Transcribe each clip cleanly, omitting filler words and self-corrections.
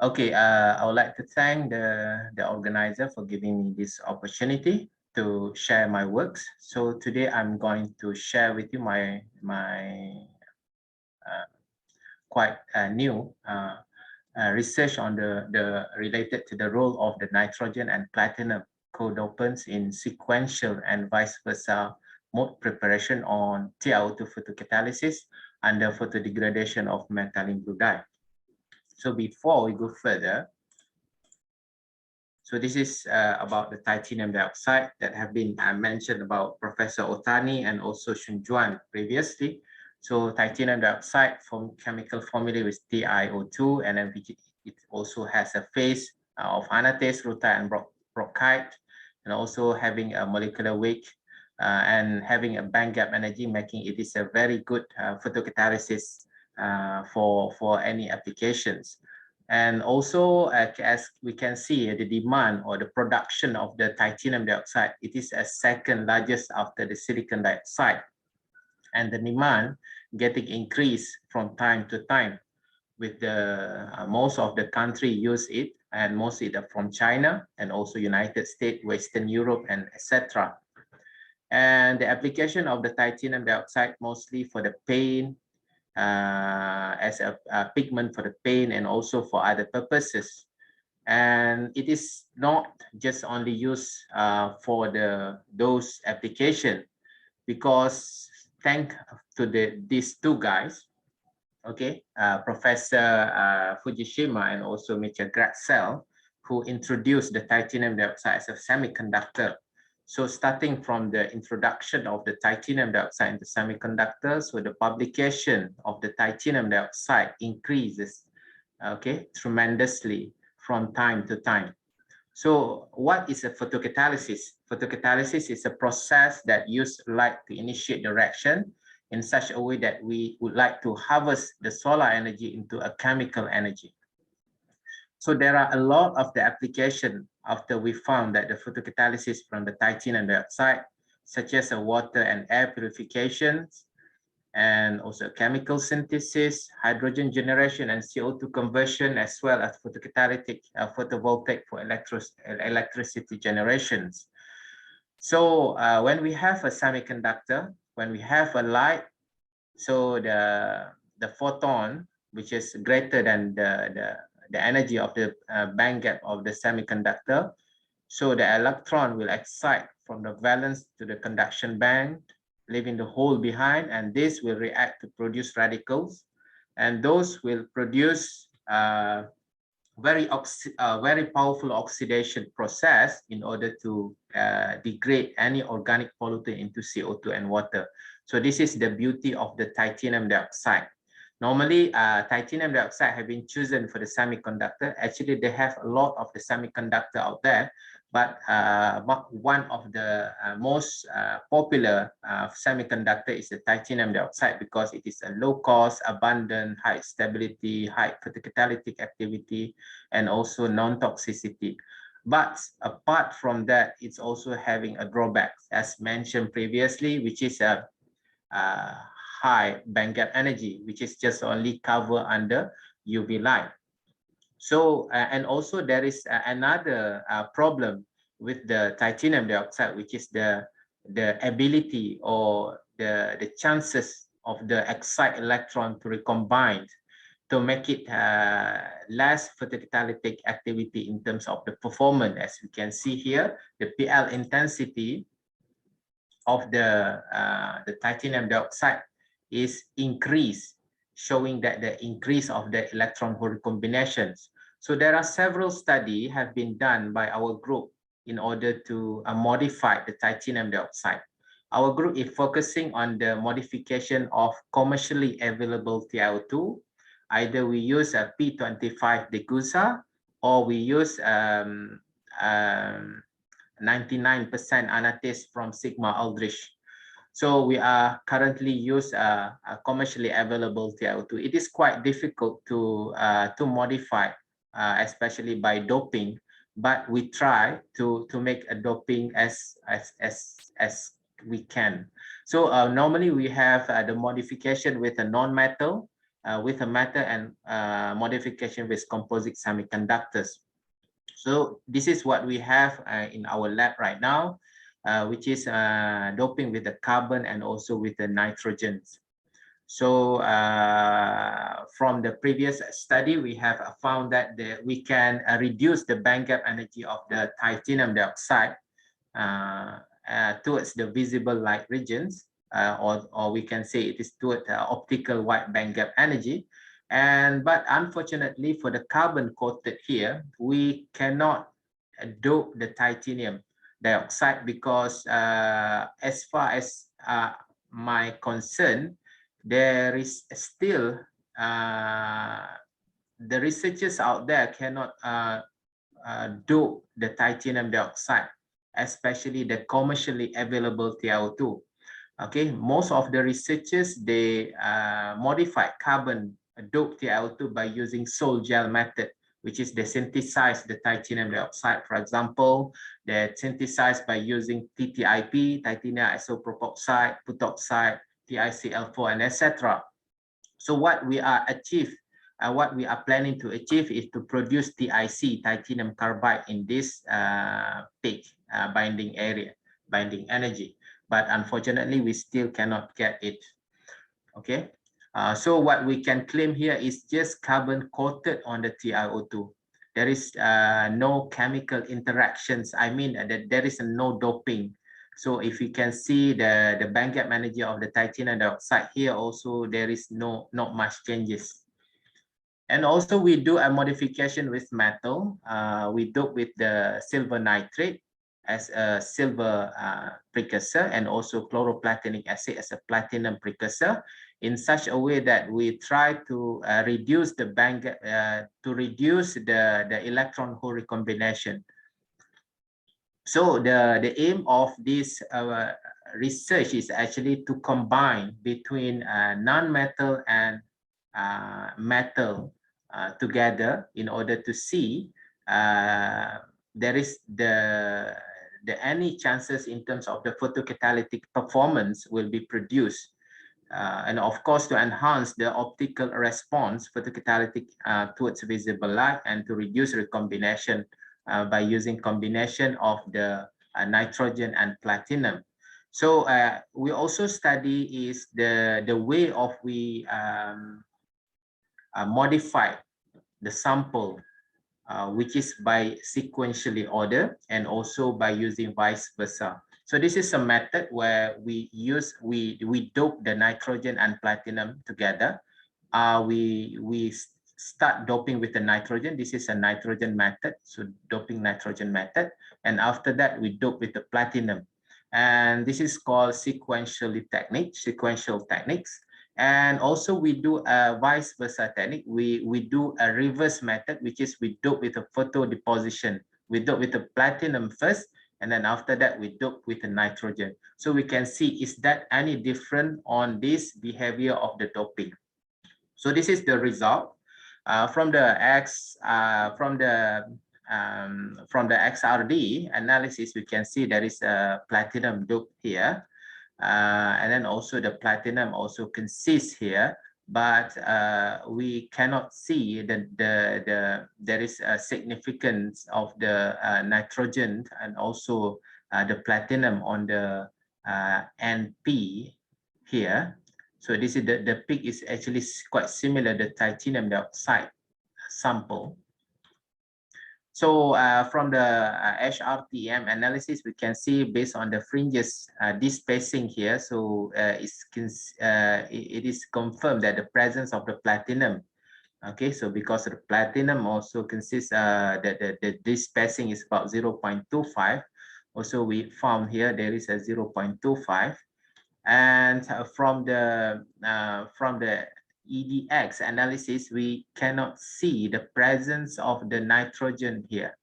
Okay, I would like to thank the organizer for giving me this opportunity to share my works. So today I'm going to share with you my quite new research on the related to the role of the nitrogen and platinum co-dopants in sequential and vice versa mode preparation on TiO2 photocatalysis under photodegradation of methylene blue dye. So before we go further, so this is about the titanium dioxide that have been mentioned about Professor Otani and also Shunjuan previously. So titanium dioxide from chemical formula with TiO2, and then it also has a phase of anatase, rutile, and brochite, and also having a molecular weight and having a band gap energy, making it is a very good photocatalysis for any applications. And also, as we can see, the demand or the production of the titanium dioxide, it is a second largest after the silicon dioxide. And the demand getting increased from time to time with the most of the country use it, and mostly from China and also United States, Western Europe, and etc. And the application of the titanium dioxide mostly for the paint, as a pigment for the paint and also for other purposes. And it is not just only used for those application, because thanks to these two guys, okay, Professor Fujishima and also Mr. Gratzel, who introduced the titanium dioxide as a semiconductor. So starting from the introduction of the titanium dioxide into semiconductors, so the publication of the titanium dioxide increases, okay, tremendously from time to time. So what is a photocatalysis? Photocatalysis is a process that uses light to initiate the reaction in such a way that we would like to harvest the solar energy into a chemical energy. So there are a lot of the application after we found that the photocatalysis from the titanium dioxide, such as water and air purifications, and also chemical synthesis, hydrogen generation, and CO2 conversion, as well as photocatalytic photovoltaic for electricity generations. So when we have a semiconductor, when we have a light, so the photon, which is greater than the energy of the band gap of the semiconductor, so the electron will excite from the valence to the conduction band, leaving the hole behind, and this will react to produce radicals, and those will produce very powerful oxidation process in order to degrade any organic pollutant into CO2 and water. So this is the beauty of the titanium dioxide. Normally, titanium dioxide have been chosen for the semiconductor. Actually, they have a lot of the semiconductor out there, but one of the most popular semiconductor is the titanium dioxide, because it is a low cost, abundant, high stability, high photocatalytic activity, and also non-toxicity. But apart from that, it's also having a drawback, as mentioned previously, which is a high band gap energy, which is just only covered under UV light. So, and also there is another problem with the titanium dioxide, which is the ability or the chances of the excited electron to recombine to make it less photocatalytic activity in terms of the performance. As you can see here, the PL intensity of the titanium dioxide is increased, showing that the increase of the electron hole combinations. So there are several studies have been done by our group in order to modify the titanium dioxide. Our group is focusing on the modification of commercially available TiO2. Either we use a P25 Degussa, or we use 99% anatase from Sigma Aldrich. So we are currently use a commercially available TiO2. It is quite difficult to modify, especially by doping, but we try to make a doping as we can. So normally we have the modification with a non-metal, with a method and modification with composite semiconductors. So this is what we have in our lab right now, which is doping with the carbon and also with the nitrogens. So from the previous study, we have found that we can reduce the band gap energy of the titanium dioxide towards the visible light regions, or we can say it is toward optical wide band gap energy. But unfortunately for the carbon coated here, we cannot dope the titanium dioxide because as far as my concern, there is still the researchers out there cannot dope the titanium dioxide, especially the commercially available TiO2. Okay, most of the researchers, they modify carbon dope TiO2 by using sol gel method, which is they synthesize the titanium dioxide. For example, they synthesize by using TTIP, titanium isopropoxide, putoxide, TiCl4, and etc. So what we are planning to achieve is to produce TiC, titanium carbide, in this peak binding energy. But unfortunately, we still cannot get it. Okay, so what we can claim here is just carbon coated on the TiO2. There is no chemical interactions. I mean that there is no doping. So if you can see the band gap energy of the titanium dioxide here, also there is not much changes. And also we do a modification with metal. We dope with the silver nitrate as a silver precursor, and also chloroplatinic acid as a platinum precursor, in such a way that we try to reduce the band gap, to reduce the electron hole recombination. So the aim of this research is actually to combine between non-metal and metal together in order to see there is any chances in terms of the photocatalytic performance will be produced. And of course, to enhance the optical response photocatalytic towards visible light, and to reduce recombination by using combination of the nitrogen and platinum. So we also study is the way of we modify the sample, which is by sequentially order, and also by using vice versa. So this is a method where we dope the nitrogen and platinum together. We start doping with the nitrogen. This is a nitrogen method, so doping nitrogen method. And after that, we dope with the platinum. And this is called sequential techniques. And also we do a vice versa technique. We do a reverse method, which is we dope with a photo deposition. We dope with the platinum first, and then after that we dope with the nitrogen. So we can see, is that any different on this behavior of the doping? So this is the result from the XRD analysis. We can see there is a platinum dope here. And then also the platinum also consists here, but we cannot see that there is a significance of the nitrogen and also the platinum on the NP here. So this is the peak is actually quite similar to the titanium dioxide sample. So from the HRTM analysis, we can see based on the fringes, this spacing here, so it is confirmed that the presence of the platinum. Okay, so because the platinum also consists, this spacing is about 0.25. Also, we found here there is a 0.25, and from the EDX analysis, we cannot see the presence of the nitrogen here.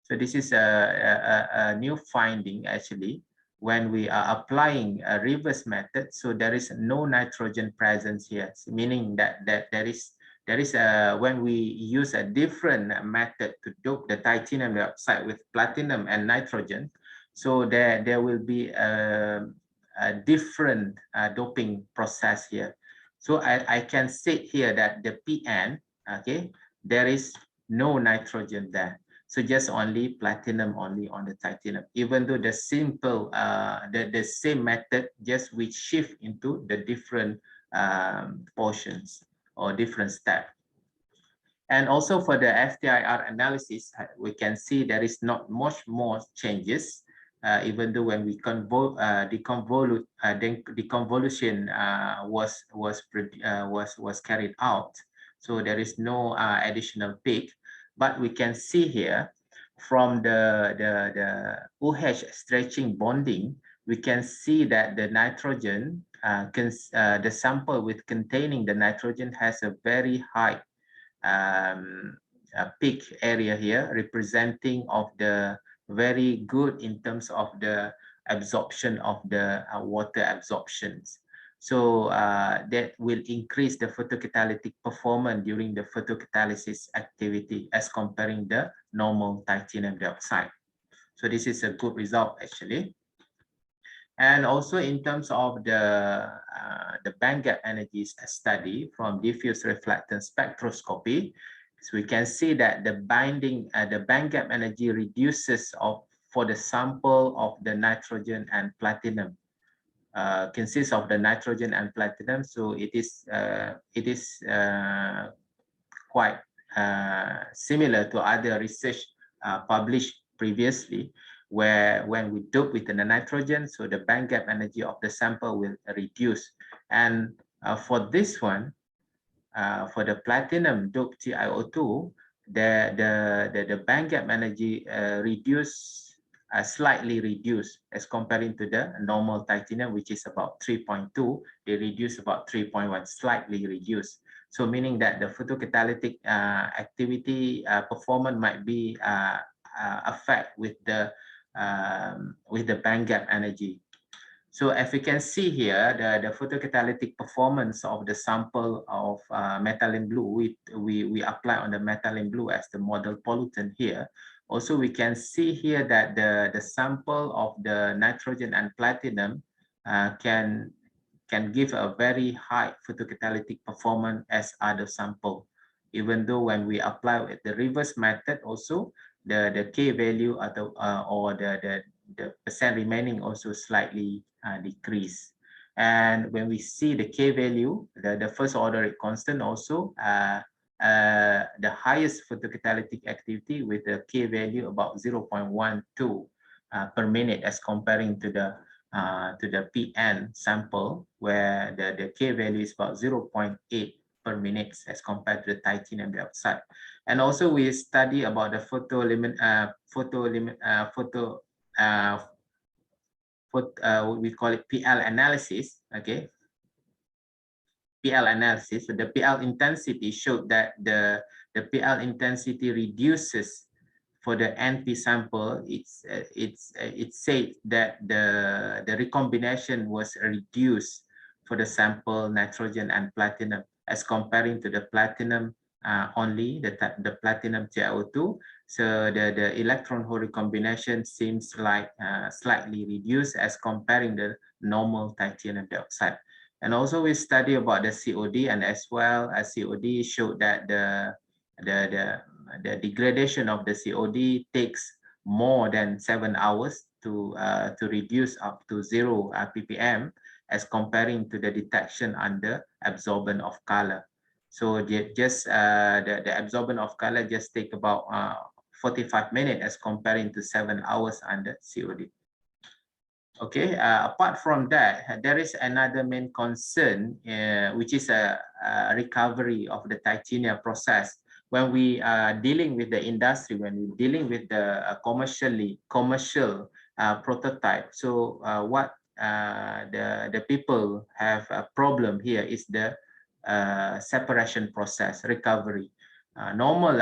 So this is a new finding actually when we are applying a reverse method. So there is no nitrogen presence here, meaning that there is when we use a different method to dope the titanium dioxide with platinum and nitrogen, so there will be a different doping process here. So I can state here that the PN, okay, there is no nitrogen there. So just only platinum only on the titanium, even though the simple, the same method, just we shift into the different portions or different steps. And also for the FTIR analysis, we can see there is not much more changes, even though when we deconvolution was carried out. So there is no additional peak, but we can see here from the OH stretching bonding, we can see that the nitrogen, the sample with containing the nitrogen has a very high a peak area here, representing of the very good in terms of the absorption of the water absorptions. So that will increase the photocatalytic performance during the photocatalysis activity as comparing the normal titanium dioxide. So this is a good result actually. And also in terms of the band gap energies study from diffuse reflectance spectroscopy, so we can see that the band gap energy reduces for the sample of the nitrogen and platinum. Consists of the nitrogen and platinum, so it is quite similar to other research published previously, where when we dope with the nitrogen, so the band gap energy of the sample will reduce. And for this one, for the platinum dope TiO2, the band gap energy slightly reduced as comparing to the normal titanium, which is about 3.2. They reduce about 3.1, slightly reduced. So meaning that the photocatalytic activity performance might be affect with the band gap energy. So as we can see here, the photocatalytic performance of the sample of methylene blue, we apply on the methylene blue as the model pollutant here. Also, we can see here that the sample of the nitrogen and platinum can give a very high photocatalytic performance as other sample. Even though when we apply with the reverse method also, the K value or the percent remaining also slightly decrease. And when we see the K value, the first order constant also, the highest photocatalytic activity with the K value about 0.12 per minute as comparing to the PN sample, where the K value is about 0.8 per minute as compared to the titanium dioxide. And also we study about the we call it PL analysis. Okay, PL analysis. So the PL intensity showed that the PL intensity reduces for the NP sample. It said that the recombination was reduced for the sample nitrogen and platinum as comparing to the platinum only, the platinum TiO2. So the electron hole recombination seems like slightly reduced as comparing the normal titanium dioxide. And also we study about the COD, and as well as COD showed that the degradation of the COD takes more than 7 hours to reduce up to 0 ppm as comparing to the detection under absorbance of color. So just the absorbance of color just take about 45 minutes as comparing to 7 hours under COD. Okay, apart from that, there is another main concern, which is a recovery of the titanium process. When we are dealing with the industry, when we're dealing with the commercial prototype, so what the people have a problem here is the separation process recovery. Normal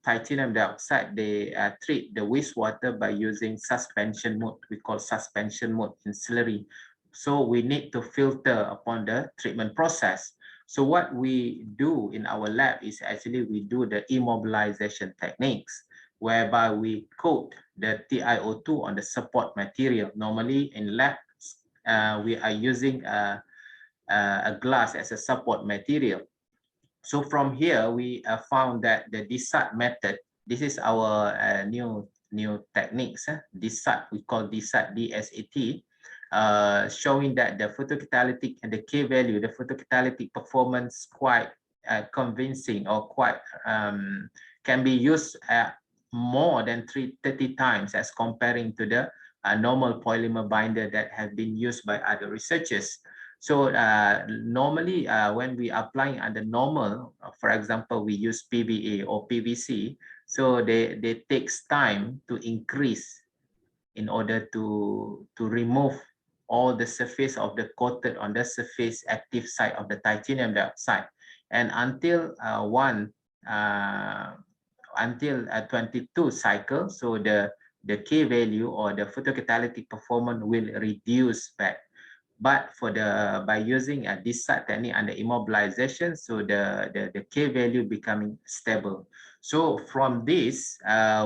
titanium dioxide, they treat the wastewater by using suspension mode. We call suspension mode in slurry. So we need to filter upon the treatment process. So what we do in our lab is actually we do the immobilization techniques, whereby we coat the TiO2 on the support material. Normally in labs, we are using a glass as a support material. So from here, we found that the DSAT method, this is our new techniques. DSAT, we call DSAT, DSAT, showing that the photocatalytic and the K value, the photocatalytic performance quite convincing, or quite can be used more than 30 times as comparing to the normal polymer binder that have been used by other researchers. So normally when we applying under normal, for example, we use PVA or PVC, so they takes time to increase in order to remove all the surface of the coated on the surface active side of the titanium dioxide. And until 22 cycles, so the K value or the photocatalytic performance will reduce back. But for the by using a DSAT technique under immobilization, so the K value becoming stable. So from this,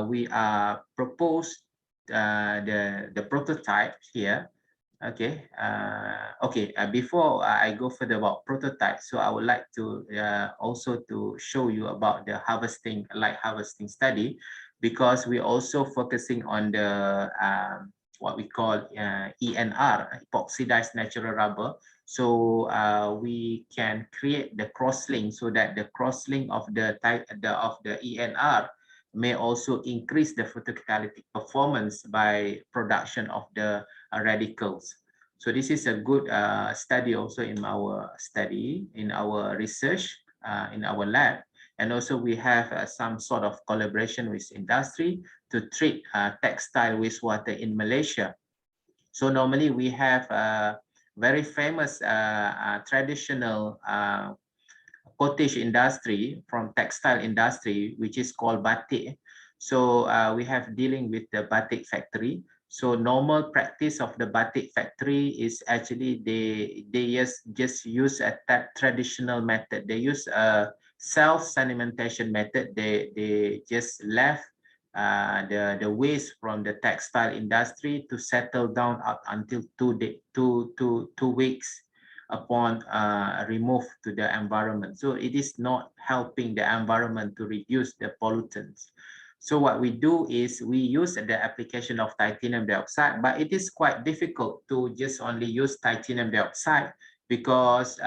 we are proposed the prototype here. Okay. Before I go further about prototype, so I would like to also to show you about the harvesting, light harvesting study, because we're also focusing on the what we call ENR, epoxidized natural rubber. So we can create the crosslink, so that the crosslink of the ENR may also increase the photocatalytic performance by production of the radicals. So this is a good study also in our study, in our research, in our lab. And also we have some sort of collaboration with industry to treat textile wastewater in Malaysia. So normally we have a very famous traditional cottage industry from textile industry, which is called batik. So we have dealing with the batik factory. So normal practice of the batik factory is actually they just use a traditional method. They use a self-sedimentation method. They just left the waste from the textile industry to settle down up until 2 weeks upon remove to the environment. So it is not helping the environment to reduce the pollutants. So what we do is we use the application of titanium dioxide, but it is quite difficult to just only use titanium dioxide, because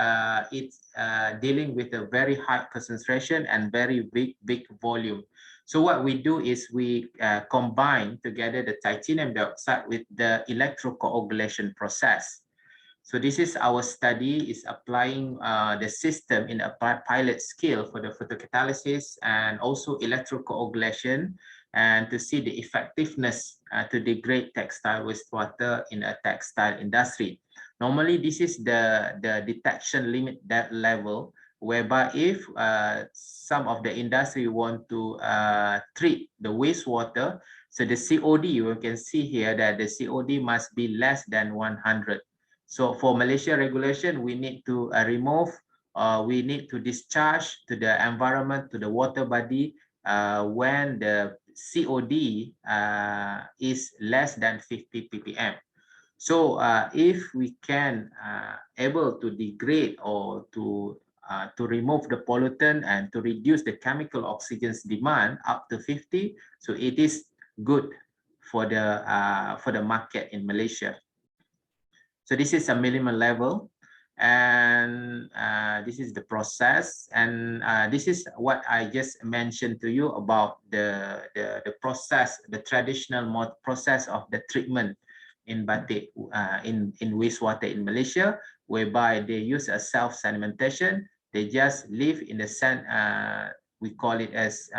it's dealing with a very high concentration and very big volume. So what we do is we combine together the titanium dioxide with the electrocoagulation process. So this is our study, is applying the system in a pilot scale for the photocatalysis and also electrocoagulation, and to see the effectiveness to degrade textile wastewater in a textile industry. Normally, this is the detection limit that level, whereby if some of the industry want to treat the wastewater, so the COD, you can see here that the COD must be less than 100. So for Malaysia regulation, we need to remove, we need to discharge to the environment, to the water body, when the COD is less than 50 ppm. So if we can able to degrade or to remove the pollutant and to reduce the chemical oxygen's demand up to 50, so it is good for the market in Malaysia. So this is a minimum level, and this is the process, and this is what I just mentioned to you about the process, the traditional process of the treatment in batik, in wastewater in Malaysia, whereby they use a self-sedimentation. They just live in the sand, we call it as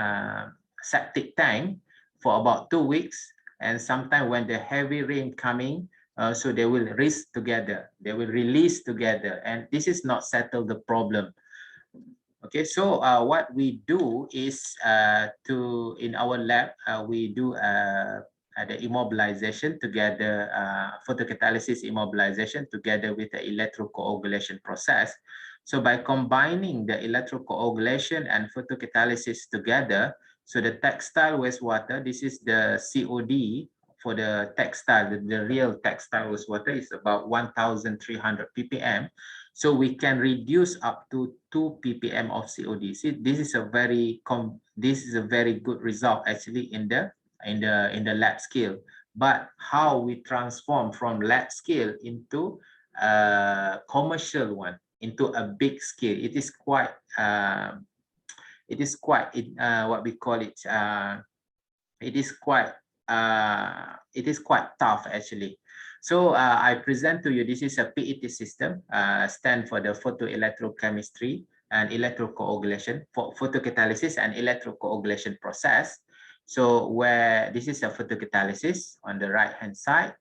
septic tank, for about 2 weeks, and sometimes when the heavy rain coming, so they will release together, they will release together, and this is not settle the problem. Okay, so what we do is in our lab, we do the immobilization together, photocatalysis immobilization together with the electrocoagulation process. So by combining the electrocoagulation and photocatalysis together, so the textile wastewater, this is the COD for the textile, the real textile wastewater is about 1,300 ppm. So we can reduce up to 2 ppm of COD. See, this is a very good result actually in the lab scale. But how we transform from lab scale into a commercial one, into a big scale, it is quite what we call it. It is quite tough actually. So I present to you, this is a PET system, stand for the photoelectrochemistry and electrocoagulation, for photocatalysis and electrocoagulation process. So where this is a photocatalysis on the right hand side,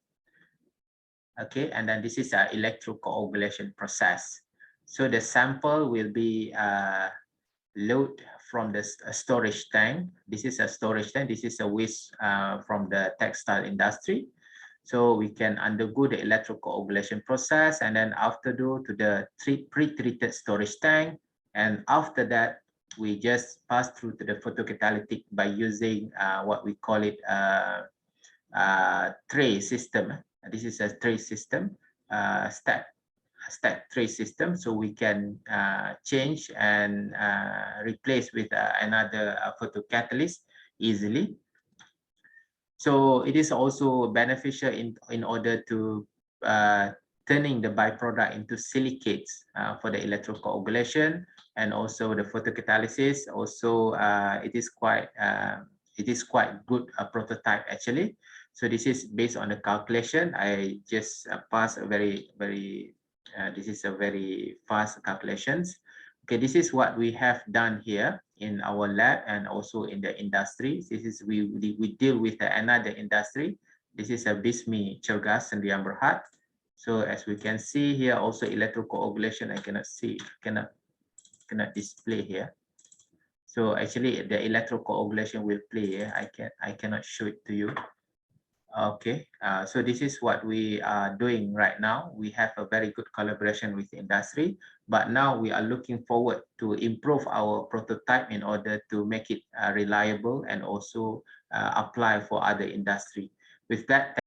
okay, and then this is a electrocoagulation process. So the sample will be load from the storage tank. This is a storage tank. This is a waste from the textile industry. So we can undergo the electrocoagulation process, and then after to the pre-treated storage tank. And after that, we just pass through to the photocatalytic by using what we call it tray system. This is a tray system, stack tray system, so we can change and replace with another photocatalyst easily. So it is also beneficial in order to turning the byproduct into silicates for the electrocoagulation and also the photocatalysis. Also, it is quite good prototype actually. So this is based on the calculation. I just pass a this is a very fast calculations. Okay, this is what we have done here in our lab and also in the industry. This is we deal with another industry. This is a Bismi Cergas Sendirian Berhad. So as we can see here, also electrocoagulation. I cannot see, cannot display here. So actually, the electrocoagulation will play here. I cannot show it to you. Okay, so this is what we are doing right now. We have a very good collaboration with the industry, but now we are looking forward to improve our prototype in order to make it reliable and also apply for other industry. With that,